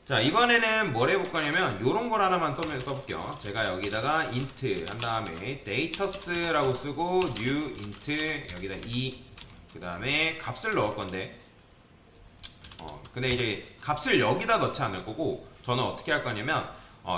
자, 이번에는 뭘 해볼 거냐면 요런 걸 하나만 써볼게요. 제가 여기다가 int 한 다음에 datus라고 쓰고 new int 여기다 그 다음에 값을 넣을 건데 근데 이제 값을 여기다 넣지 않을 거고 저는 어떻게 할 거냐면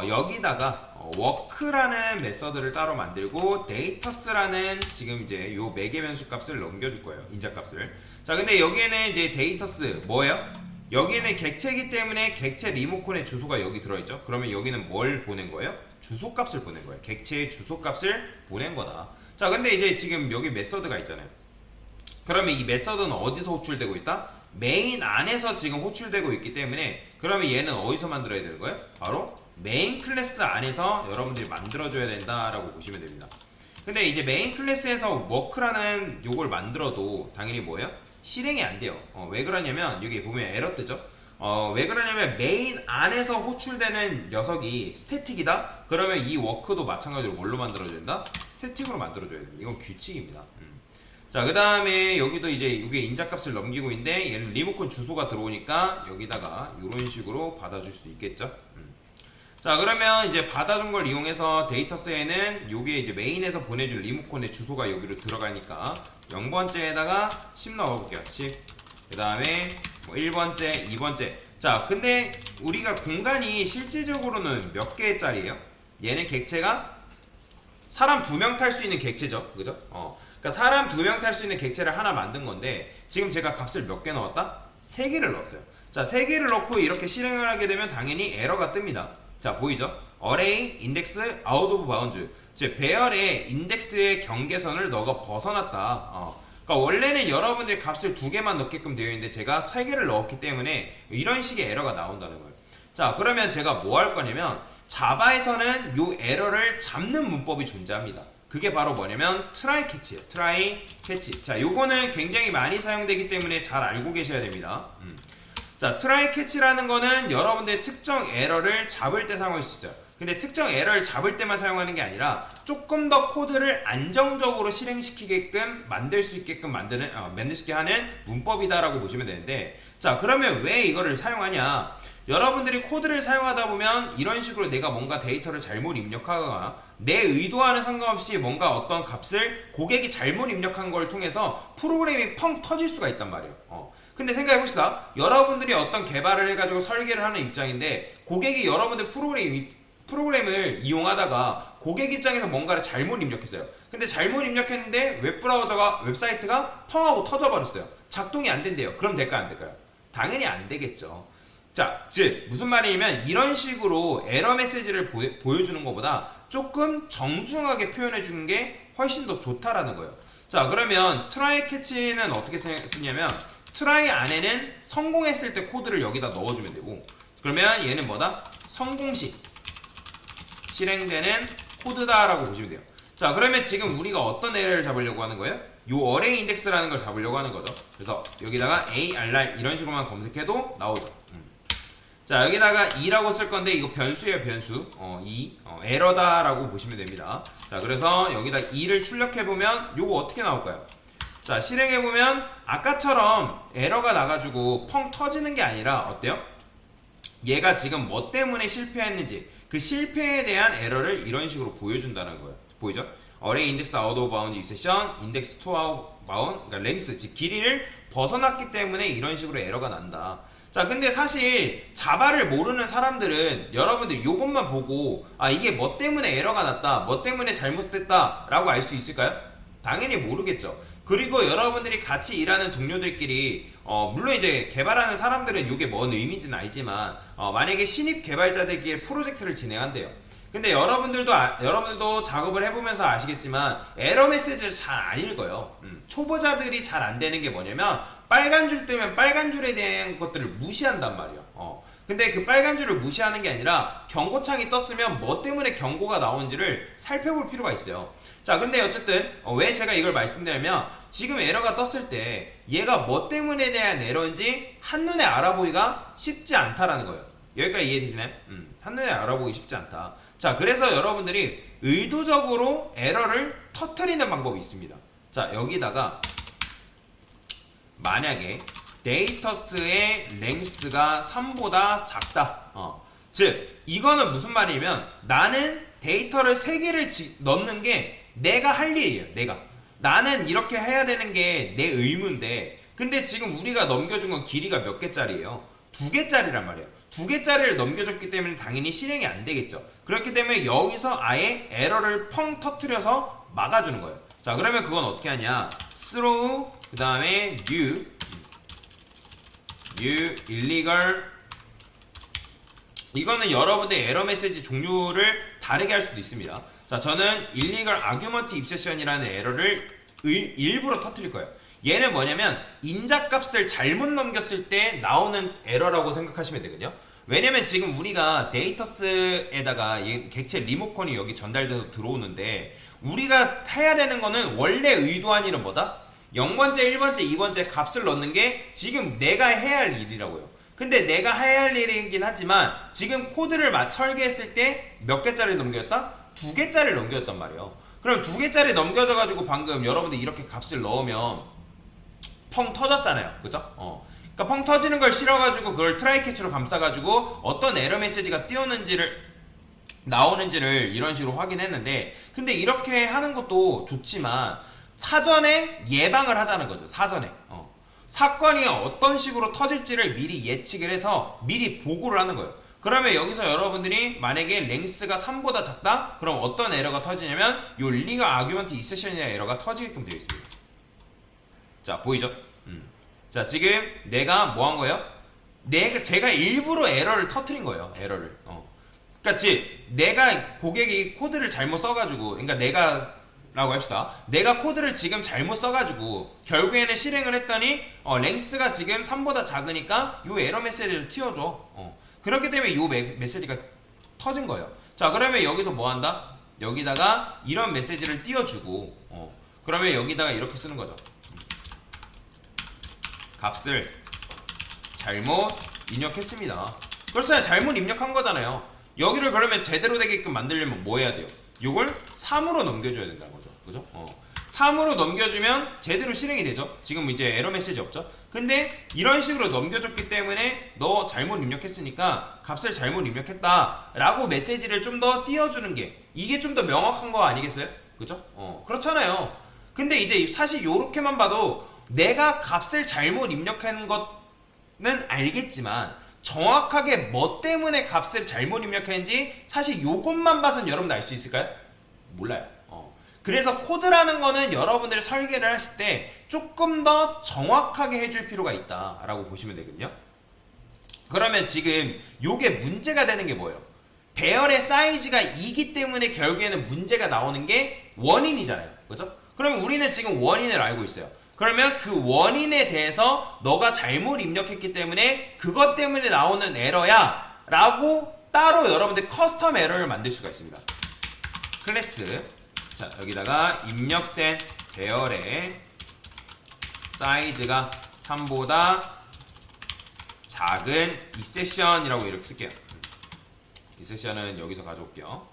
여기다가 work라는 메서드를 따로 만들고 datus라는 지금 이제 요 매개 변수 값을 넘겨줄 거예요. 인자 값을. 자, 근데 여기에는 이제 datus 뭐예요? 여기는 객체이기 때문에 객체 리모컨의 주소가 여기 들어있죠. 그러면 여기는 뭘 보낸 거예요? 주소 값을 보낸 거예요. 객체의 주소 값을 보낸 거다. 자, 근데 이제 지금 여기 메서드가 있잖아요. 그러면 이 메서드는 어디서 호출되고 있다? 메인 안에서 지금 호출되고 있기 때문에 그러면 얘는 어디서 만들어야 되는 거예요? 바로 메인 클래스 안에서 여러분들이 만들어줘야 된다라고 보시면 됩니다. 근데 이제 메인 클래스에서 워크라는 요걸 만들어도 당연히 뭐예요? 실행이 안 돼요. 왜 그러냐면 여기 보면 에러 뜨죠? 왜 그러냐면 메인 안에서 호출되는 녀석이 스태틱이다? 그러면 이 워크도 마찬가지로 뭘로 만들어줘야 된다? 스태틱으로 만들어줘야 됩니다. 이건 규칙입니다. 자, 그 다음에 여기도 이제 이게 인자값을 넘기고 있는데 얘는 리모컨 주소가 들어오니까 여기다가 이런 식으로 받아줄 수 있겠죠. 자, 그러면 이제 받아준 걸 이용해서 데이터스에는 요게 이제 메인에서 보내준 리모컨의 주소가 여기로 들어가니까 0번째에다가 10 넣어볼게요. 10. 그 다음에 뭐 1번째, 2번째. 자, 근데 우리가 공간이 실질적으로는 몇 개짜리예요? 얘는 객체가 사람 2명 탈 수 있는 객체죠. 그죠? 그러니까 사람 2명 탈 수 있는 객체를 하나 만든 건데 지금 제가 값을 몇 개 넣었다? 3개를 넣었어요. 자, 3개를 넣고 이렇게 실행을 하게 되면 당연히 에러가 뜹니다. 자, 보이죠? array index out of bounds. 즉 배열의 인덱스의 경계선을 너가 벗어났다. 그러니까 원래는 여러분들이 값을 2개만 넣게끔 되어 있는데 제가 3개를 넣었기 때문에 이런 식의 에러가 나온다는 거예요. 자, 그러면 제가 뭐 할 거냐면 자바에서는 이 에러를 잡는 문법이 존재합니다. 그게 바로 뭐냐면 try catch예요. try catch. 자, 요거는 굉장히 많이 사용되기 때문에 잘 알고 계셔야 됩니다. 자, try catch라는 거는 여러분들의 특정 에러를 잡을 때 사용할 수 있어요. 근데 특정 에러를 잡을 때만 사용하는 게 아니라 조금 더 코드를 안정적으로 실행시키게끔 만들 수 있게 하는 문법이다라고 보시면 되는데, 자, 그러면 왜 이거를 사용하냐? 여러분들이 코드를 사용하다 보면 이런 식으로 내가 뭔가 데이터를 잘못 입력하거나 내 의도와는 상관없이 뭔가 어떤 값을 고객이 잘못 입력한 걸 통해서 프로그램이 펑 터질 수가 있단 말이에요. 근데 생각해봅시다. 여러분들이 어떤 개발을 해가지고 설계를 하는 입장인데 고객이 여러분들 프로그램을 이용하다가 고객 입장에서 뭔가를 잘못 입력했어요. 근데 잘못 입력했는데 웹사이트가 펑 하고 터져버렸어요. 작동이 안 된대요. 그럼 될까요? 안 될까요? 당연히 안 되겠죠. 자, 즉 무슨 말이냐면 이런 식으로 에러 메시지를 보여주는 것보다 조금 정중하게 표현해 주는 게 훨씬 더 좋다라는 거예요. 자, 그러면 try catch는 어떻게 쓰냐면 try 안에는 성공했을 때 코드를 여기다 넣어주면 되고, 그러면 얘는 뭐다? 성공시 실행되는 코드다라고 보시면 돼요. 자, 그러면 지금 우리가 어떤 에러를 잡으려고 하는 거예요? 요 array index라는 걸 잡으려고 하는 거죠. 그래서 여기다가 arr 이런 식으로만 검색해도 나오죠. 자, 여기다가 2라고 쓸 건데 이거 변수예요, 변수. 에러다라고 보시면 됩니다. 자, 그래서 여기다 2를 출력해보면 요거 어떻게 나올까요? 자, 실행해보면 아까처럼 에러가 나가지고 펑 터지는 게 아니라 어때요? 얘가 지금 뭐 때문에 실패했는지 그 실패에 대한 에러를 이런 식으로 보여준다는 거예요. 보이죠? array index out of bound exception index to out bound, 그러니까 length, 즉 길이를 벗어났기 때문에 이런 식으로 에러가 난다. 자, 근데 사실 자바를 모르는 사람들은 여러분들 요것만 보고 이게 뭐 때문에 에러가 났다, 뭐 때문에 잘못됐다 라고 알 수 있을까요? 당연히 모르겠죠. 그리고 여러분들이 같이 일하는 동료들끼리 물론 이제 개발하는 사람들은 이게 뭔 의미인지는 알지만 만약에 신입 개발자들끼리 프로젝트를 진행한대요. 근데 여러분들도 작업을 해보면서 아시겠지만 에러 메시지를 잘 안 읽어요. 초보자들이 잘 안 되는 게 뭐냐면 빨간 줄 뜨면 빨간 줄에 대한 것들을 무시한단 말이에요. 근데 그 빨간 줄을 무시하는 게 아니라 경고창이 떴으면 뭐 때문에 경고가 나온지를 살펴볼 필요가 있어요. 자, 근데 어쨌든 왜 제가 이걸 말씀드리냐면 지금 에러가 떴을 때 얘가 뭐 때문에 대한 에러인지 한눈에 알아보기가 쉽지 않다라는 거예요. 여기까지 이해되시나요? 한눈에 알아보기 쉽지 않다. 자, 그래서 여러분들이 의도적으로 에러를 터뜨리는 방법이 있습니다. 자, 여기다가 만약에 데이터스의 랭스가 3보다 작다. 즉 이거는 무슨 말이냐면 나는 데이터를 3개를 넣는 게 내가 할 일이에요. 나는 이렇게 해야 되는 게 내 의무인데 근데 지금 우리가 넘겨준 건 길이가 몇 개짜리예요? 2개짜리란 말이에요. 2개짜리를 넘겨줬기 때문에 당연히 실행이 안 되겠죠. 그렇기 때문에 여기서 아예 에러를 펑 터트려서 막아주는 거예요. 자 그러면 그건 어떻게 하냐, throw 그 다음에 new illegal, 이거는 여러분들 에러 메시지 종류를 다르게 할 수도 있습니다. 자 저는 illegal argument exception이라는 에러를 일부러 터뜨릴 거예요. 얘는 뭐냐면 인자값을 잘못 넘겼을 때 나오는 에러라고 생각하시면 되거든요. 왜냐면 지금 우리가 데이터스에다가 객체 리모컨이 여기 전달돼서 들어오는데 우리가 해야 되는 거는 원래 의도한 일은 뭐다? 0번째, 1번째, 2번째 값을 넣는 게 지금 내가 해야 할 일이라고요. 근데 내가 해야 할 일이긴 하지만 지금 코드를 설계했을 때 몇 개짜리 넘겼다? 2개짜리를 넘겼단 말이에요. 그럼 2개짜리 넘겨져가지고 방금 여러분들 이렇게 값을 넣으면 펑 터졌잖아요. 그죠? 그러니까 펑 터지는 걸 싫어가지고 그걸 트라이 캐치로 감싸가지고 어떤 에러 메시지가 나오는지를 이런 식으로 확인했는데 근데 이렇게 하는 것도 좋지만 사전에 예방을 하자는 거죠. 사전에 사건이 어떤 식으로 터질지를 미리 예측을 해서 미리 보고를 하는 거예요. 그러면 여기서 여러분들이 만약에 랭스가 3보다 작다? 그럼 어떤 에러가 터지냐면 요 리가 아규먼트 이세션이라는 에러가 터지게끔 되어 있습니다. 자 보이죠? 자 지금 내가 뭐 한 거예요? 제가 일부러 에러를 터트린 거예요. 에러를. 그러니까 즉 내가 고객이 코드를 잘못 써가지고, 그러니까 라고 합시다. 내가 코드를 지금 잘못 써가지고 결국에는 실행을 했더니 랭스가 지금 3보다 작으니까 요 에러 메시지를 튀어줘. 그렇기 때문에 요 메시지가 터진 거예요. 자 그러면 여기서 뭐 한다? 여기다가 이런 메시지를 띄워주고 그러면 여기다가 이렇게 쓰는 거죠. 값을 잘못 입력했습니다. 그렇잖아요. 잘못 입력한 거잖아요. 여기를 그러면 제대로 되게끔 만들려면 뭐 해야 돼요? 요걸 3으로 넘겨줘야 된다는 거죠. 그죠? 3으로 넘겨주면 제대로 실행이 되죠. 지금 이제 에러 메시지 없죠? 근데 이런 식으로 넘겨줬기 때문에 너 잘못 입력했으니까 값을 잘못 입력했다 라고 메시지를 좀 더 띄워주는 게 이게 좀 더 명확한 거 아니겠어요? 그죠? 그렇잖아요. 근데 이제 사실 요렇게만 봐도 내가 값을 잘못 입력한 것은 알겠지만 정확하게 뭐 때문에 값을 잘못 입력했는지 사실 요것만 봐서는 여러분들 알 수 있을까요? 몰라요. 그래서 코드라는 거는 여러분들이 설계를 하실 때 조금 더 정확하게 해줄 필요가 있다라고 보시면 되거든요. 그러면 지금 요게 문제가 되는 게 뭐예요? 배열의 사이즈가 2기 때문에 결국에는 문제가 나오는 게 원인이잖아요. 그죠? 그러면 우리는 지금 원인을 알고 있어요. 그러면 그 원인에 대해서 너가 잘못 입력했기 때문에 그것 때문에 나오는 에러야 라고 따로 여러분들 커스텀 에러를 만들 수가 있습니다. 클래스, 자 여기다가 입력된 배열의 사이즈가 3보다 작은 이 세션이라고 이렇게 쓸게요. 이 세션은 여기서 가져올게요.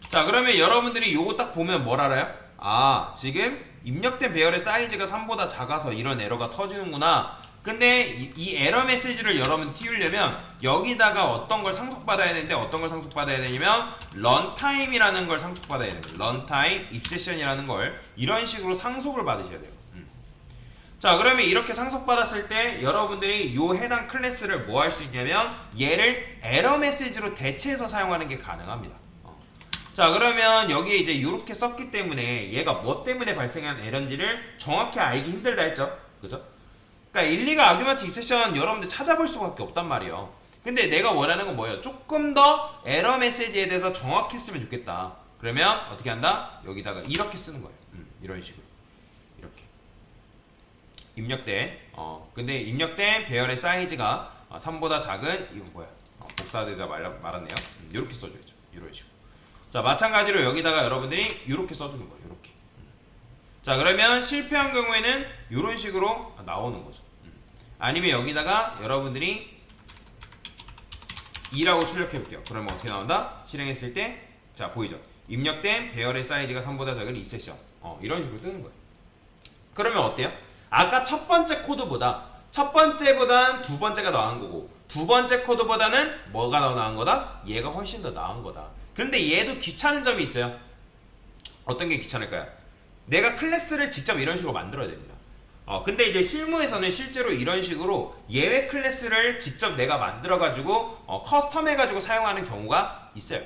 자 그러면 여러분들이 요거 딱 보면 뭘 알아요? 아 지금 입력된 배열의 사이즈가 3보다 작아서 이런 에러가 터지는구나. 근데 이 에러 메시지를 여러분 띄우려면 여기다가 어떤 걸 상속받아야 되는데 어떤 걸 상속받아야 되냐면 런타임이라는 걸 상속받아야 돼요. 런타임 입세션이라는 걸 이런 식으로 상속을 받으셔야 돼요. 자 그러면 이렇게 상속받았을 때 여러분들이 요 해당 클래스를 뭐 할 수 있냐면 얘를 에러 메시지로 대체해서 사용하는 게 가능합니다. 자 그러면 여기에 이제 이렇게 썼기 때문에 얘가 뭐 때문에 발생한 에러인지를 정확히 알기 힘들다 했죠. 그죠? 그러니까 일리가 아규먼트 익세션 여러분들 찾아볼 수밖에 없단 말이에요. 근데 내가 원하는 건 뭐예요? 조금 더 에러 메시지에 대해서 정확했으면 좋겠다. 그러면 어떻게 한다? 여기다가 이렇게 쓰는 거예요. 이런 식으로 이렇게 입력된 근데 입력된 배열의 사이즈가 3보다 작은 이건 뭐야? 복사되다 말았네요. 이렇게 써줘야죠. 이런 식으로. 자 마찬가지로 여기다가 여러분들이 이렇게 써주는 거예요. 이렇게. 자 그러면 실패한 경우에는 이런 식으로 나오는 거죠. 아니면 여기다가 여러분들이 2라고 출력해 볼게요. 그러면 어떻게 나온다? 실행했을 때 자 보이죠? 입력된 배열의 사이즈가 3보다 작은 이 세션 이런 식으로 뜨는 거예요. 그러면 어때요? 아까 첫 번째 코드보다 첫 번째보단 두 번째가 나은 거고 두 번째 코드보다는 뭐가 더 나은 거다? 얘가 훨씬 더 나은 거다. 그런데 얘도 귀찮은 점이 있어요. 어떤 게 귀찮을까요? 내가 클래스를 직접 이런 식으로 만들어야 됩니다. 근데 이제 실무에서는 실제로 이런 식으로 예외 클래스를 직접 내가 만들어가지고 커스텀해가지고 사용하는 경우가 있어요.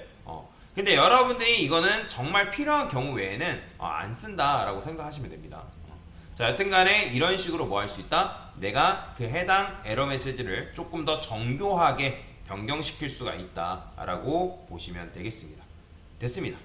근데 여러분들이 이거는 정말 필요한 경우 외에는 안 쓴다라고 생각하시면 됩니다. 자, 여튼간에 이런 식으로 뭐 할 수 있다? 내가 그 해당 에러 메시지를 조금 더 정교하게 변경시킬 수가 있다라고 보시면 되겠습니다. 됐습니다.